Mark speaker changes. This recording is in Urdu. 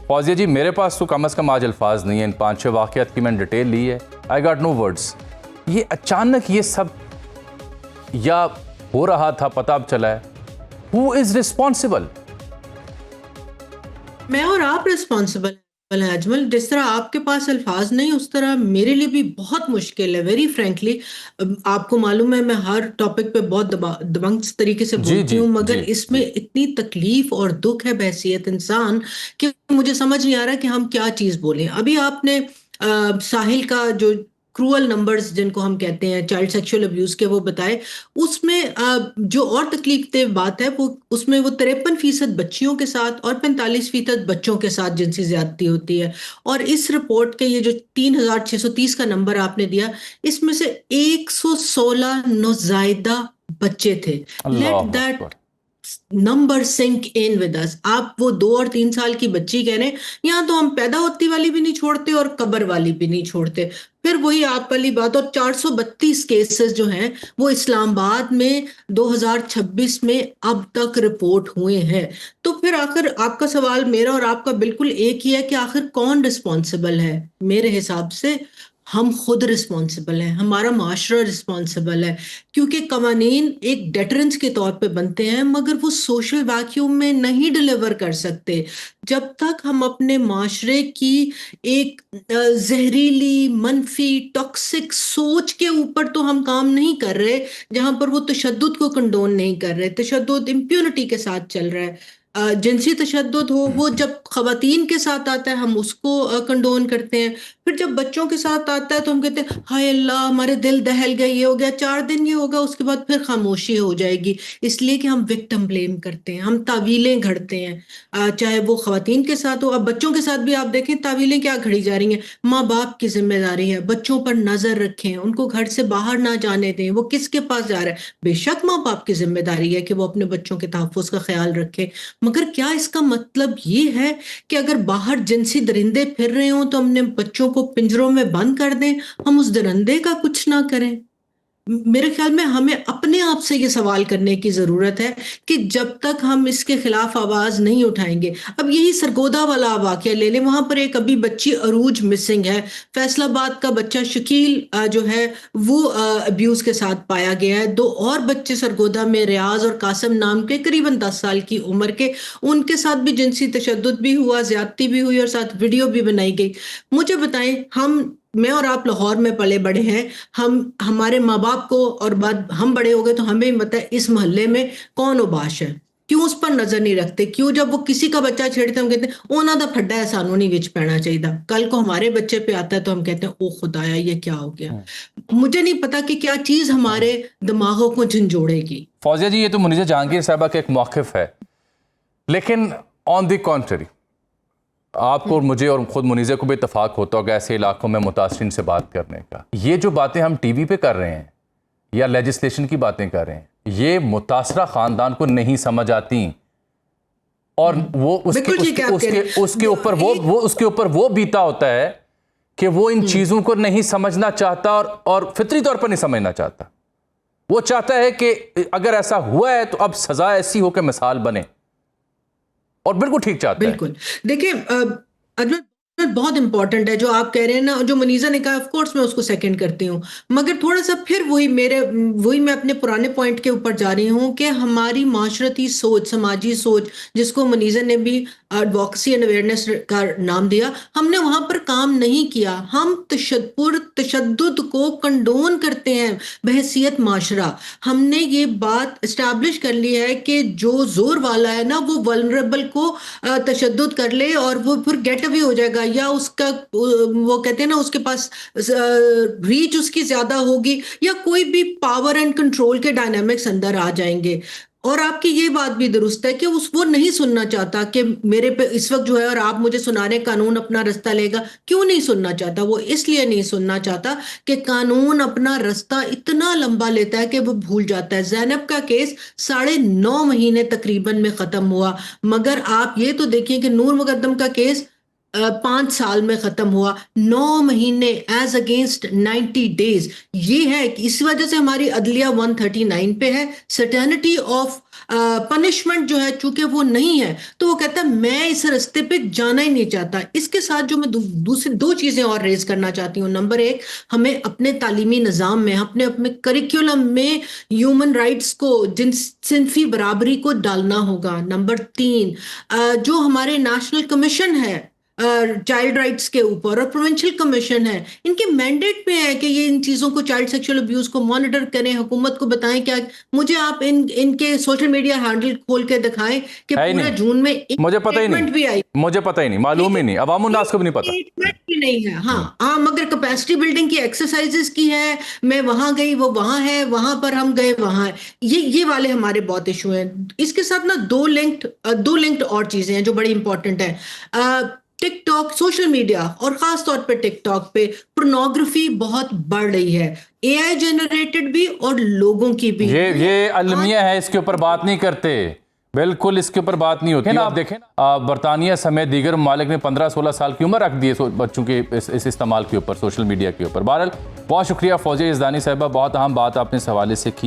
Speaker 1: فوزیہ جی میرے پاس تو کم از کم آج الفاظ نہیں ہیں، ان 5-6 واقعات کی میں نے ڈیٹیل لی ہے. I got no words. یہ اچانک یہ سب یا ہو رہا تھا پتہ اب چلا ہے. ہو از ریسپانسبل؟
Speaker 2: میں اور آپ ریسپانسبل ہیں اجمل. جس طرح آپ کے پاس الفاظ نہیں اس طرح میرے لیے بھی بہت مشکل ہے. ویری فرینکلی آپ کو معلوم ہے میں ہر ٹاپک پہ بہت دبنگ طریقے سے بولتی ہوں، مگر اس میں اتنی تکلیف اور دکھ ہے بحیثیت انسان کہ مجھے سمجھ نہیں آ رہا کہ ہم کیا چیز بولیں. ابھی آپ نے ساحل کا جو کرول نمبرز جن کو ہم کہتے ہیں چائلڈ سیکشول ابیوز کے وہ بتائے، اس میں جو اور تکلیف دہ بات ہے وہ اس میں وہ 53% بچیوں کے ساتھ اور 45% بچوں کے ساتھ جنسی زیادتی ہوتی ہے. اور اس رپورٹ کے یہ جو 3630 کا نمبر آپ نے دیا، اس میں سے 116 نوزائیدہ بچے تھے. Let that number sink in with us. آپ وہ 2 اور 3 سال کی بچی کہہ رہے ہیں، یہاں تو ہم پیدا ہوتی والی بھی نہیں چھوڑتے اور قبر والی بھی نہیں چھوڑتے. پھر وہی آپ والی بات. اور 432 کیسز جو ہیں وہ اسلام آباد میں 2026 میں اب تک رپورٹ ہوئے ہیں. تو پھر آخر آپ کا سوال میرا اور آپ کا بالکل ایک ہی ہے کہ آخر کون رسپانسبل ہے؟ میرے حساب سے ہم خود رسپانسبل ہیں، ہمارا معاشرہ رسپانسبل ہے، کیونکہ قوانین ایک ڈیٹرنس کے طور پہ بنتے ہیں مگر وہ سوشل ویکیوم میں نہیں ڈیلیور کر سکتے. جب تک ہم اپنے معاشرے کی ایک زہریلی منفی ٹاکسک سوچ کے اوپر تو ہم کام نہیں کر رہے، جہاں پر وہ تشدد کو کنڈون نہیں کر رہے. تشدد امپیونٹی کے ساتھ چل رہا ہے. جنسی تشدد ہو وہ جب خواتین کے ساتھ آتا ہے ہم اس کو کنڈون کرتے ہیں، پھر جب بچوں کے ساتھ آتا ہے تو ہم کہتے ہیں ہائے اللہ ہمارے دل دہل گئے، یہ ہو گیا، 4 دن یہ ہوگا اس کے بعد پھر خاموشی ہو جائے گی. اس لیے کہ ہم وکٹم بلیم کرتے ہیں، ہم تعویلیں گھڑتے ہیں، چاہے وہ خواتین کے ساتھ ہو. اب بچوں کے ساتھ بھی آپ دیکھیں تعویلیں کیا گھڑی جا رہی ہیں. ماں باپ کی ذمہ داری ہے بچوں پر نظر رکھیں، ان کو گھر سے باہر نہ جانے دیں. وہ کس کے پاس جا رہا ہے؟ بے شک ماں باپ کی ذمہ داری ہے کہ وہ اپنے بچوں کے تحفظ کا خیال رکھے، مگر کیا اس کا مطلب یہ ہے کہ اگر باہر جنسی درندے پھر رہے ہوں تو ہم نے بچوں کو پنجروں میں بند کر دیں، ہم اس درندے کا کچھ نہ کریں؟ میرے خیال میں ہمیں اپنے آپ سے یہ سوال کرنے کی ضرورت ہے کہ جب تک ہم اس کے خلاف آواز نہیں اٹھائیں گے. اب یہی سرگودا والا واقعہ لے لیں، وہاں پر ایک ابھی بچی عروج مسنگ ہے. فیصل آباد کا بچہ شکیل جو ہے وہ ابیوز کے ساتھ پایا گیا ہے. 2 اور بچے سرگودا میں ریاض اور قاسم نام کے قریباً 10 سال کی عمر کے، ان کے ساتھ بھی جنسی تشدد بھی ہوا، زیادتی بھی ہوئی اور ساتھ ویڈیو بھی بنائی گئی. مجھے بتائیں، میں اور آپ لاہور میں پلے بڑے ہیں، ہمارے ماں باپ کو اور بعد ہم بڑے ہو گئے تو ہمیں پتہ ہے اس محلے میں کون اوباش ہے. کیوں اس پر نظر نہیں رکھتے؟ کیوں جب وہ کسی کا بچہ چھیڑتے ہیں ہم کہتے ہیں اونا دا پھڈا ہے سانو نہیں وچ پینا چاہیے. کل کو ہمارے بچے پہ آتا ہے تو ہم کہتے ہیں او خدایا یہ کیا ہو گیا. مجھے نہیں پتا کہ کیا چیز ہمارے دماغوں کو جھنجھوڑے گی.
Speaker 1: فوزیہ جی یہ تو منیزہ جہانگیر صاحبہ کا ایک موقف ہے، لیکن آن دی کانٹری آپ کو اور مجھے اور خود منیزہ کو بھی اتفاق ہوتا ہوگا ایسے علاقوں میں متاثرین سے بات کرنے کا. یہ جو باتیں ہم ٹی وی پہ کر رہے ہیں یا لیجسلیشن کی باتیں کر رہے ہیں، یہ متاثرہ خاندان کو نہیں سمجھ آتی، اور وہ اس کے اوپر وہ بیتا ہوتا ہے کہ وہ ان چیزوں کو نہیں سمجھنا چاہتا اور فطری طور پر نہیں سمجھنا چاہتا. وہ چاہتا ہے کہ اگر ایسا ہوا ہے تو اب سزا ایسی ہو کہ مثال بنے، اور بالکل ٹھیک چاہتا ہے.
Speaker 2: بالکل. دیکھیں بہت امپورٹنٹ ہے جو آپ کہہ رہے ہیں نا، جو منیزہ نے کہا آف کورس میں اس کو سیکنڈ کرتی ہوں، مگر تھوڑا سا پھر وہی میں اپنے پرانے پوائنٹ کے اوپر جا رہی ہوں کہ ہماری معاشرتی سوچ، سماجی سوچ، جس کو منیزہ نے بھی ایڈوکسی اینڈ اویئرنیس کا نام دیا، ہم نے وہاں پر کام نہیں کیا. ہم تشدد کو کنڈون کرتے ہیں بحیثیت معاشرہ. ہم نے یہ بات اسٹیبلش کر لی ہے کہ جو زور والا ہے نا وہ ولنریبل کو تشدد کر لے اور وہ پھر گیٹ اوے ہو جائے گا، یا اس کا وہ کہتے ہیں نا اس کے پاس ریچ اس کی زیادہ ہوگی، یا کوئی بھی پاور اینڈ کنٹرول کے ڈائنامکس اندر آ جائیں گے. اور آپ کی یہ بات بھی درست ہے کہ وہ نہیں سننا چاہتا کہ میرے پہ اس وقت جو ہے اور آپ مجھے سنا رہے قانون اپنا رستہ لے گا. کیوں نہیں سننا چاہتا؟ وہ اس لیے نہیں سننا چاہتا کہ قانون اپنا رستہ اتنا لمبا لیتا ہے کہ وہ بھول جاتا ہے. زینب کا کیس 9.5 مہینے تقریباً میں ختم ہوا، مگر آپ یہ تو دیکھیں کہ نور مقدم کا کیس 5 سال میں ختم ہوا, 9 مہینے ایز اگینسٹ 90 days. یہ ہے کہ اس وجہ سے ہماری عدلیہ 139 پہ ہے. سرٹینٹی آف پنشمنٹ جو ہے چونکہ وہ نہیں ہے, تو وہ کہتا ہے میں اس رستے پہ جانا ہی نہیں چاہتا. اس کے ساتھ جو میں دوسری 2 چیزیں اور ریز کرنا چاہتی ہوں. نمبر 1, ہمیں اپنے تعلیمی نظام میں, اپنے کریکولم میں ہیومن رائٹس کو, صنفی برابری کو ڈالنا ہوگا. نمبر 3, جو ہمارے نیشنل کمیشن ہے چائلڈ رائٹس کے اوپر اور پروونشل کمیشن ہے, ان کے مینڈیٹ میں ہے کہ یہ ان چیزوں کو, چائلڈ سیکشل ابیوز کو مانیٹر کریں, حکومت کو بتائیں. کیا مجھے آپ ان کے سوشل میڈیا ہینڈل کھول کے دکھائیں کہ پورے جون میں
Speaker 1: مجھے پتہ ہی نہیں,
Speaker 2: بھی آئی,
Speaker 1: مجھے پتہ ہی نہیں, معلوم ہی نہیں, عوام الناس کو بھی نہیں پتہ.
Speaker 2: بھی نہیں ہے. ہاں مگر کیپیسٹی بلڈنگ کی ایکسرسائزز کی ہے, میں وہاں گئی, وہ وہاں ہے, وہاں پر ہم گئے, وہاں ہے. یہ والے ہمارے بہت ایشو ہیں. اس کے ساتھ نا 2 لنکڈ اور چیزیں ہیں جو بڑی امپورٹنٹ ہیں. ٹک ٹاک, سوشل میڈیا اور خاص طور پہ ٹک ٹاک پہ پورنوگرافی بہت بڑھ رہی ہے, اے آئی جنریٹڈ بھی اور لوگوں کی بھی.
Speaker 1: یہ المیہ ہے, اس کے اوپر بات نہیں کرتے, بالکل اس کے اوپر بات نہیں ہوتی. آپ دیکھیں برطانیہ سمیت دیگر ممالک نے 15-16 سال کی عمر رکھ دی ہے بچوں کے اس استعمال کے اوپر, سوشل میڈیا کے اوپر. بہرحال بہت شکریہ فوزیہ یزدانی صاحبہ, بہت اہم بات آپ نے اس حوالے سے کی.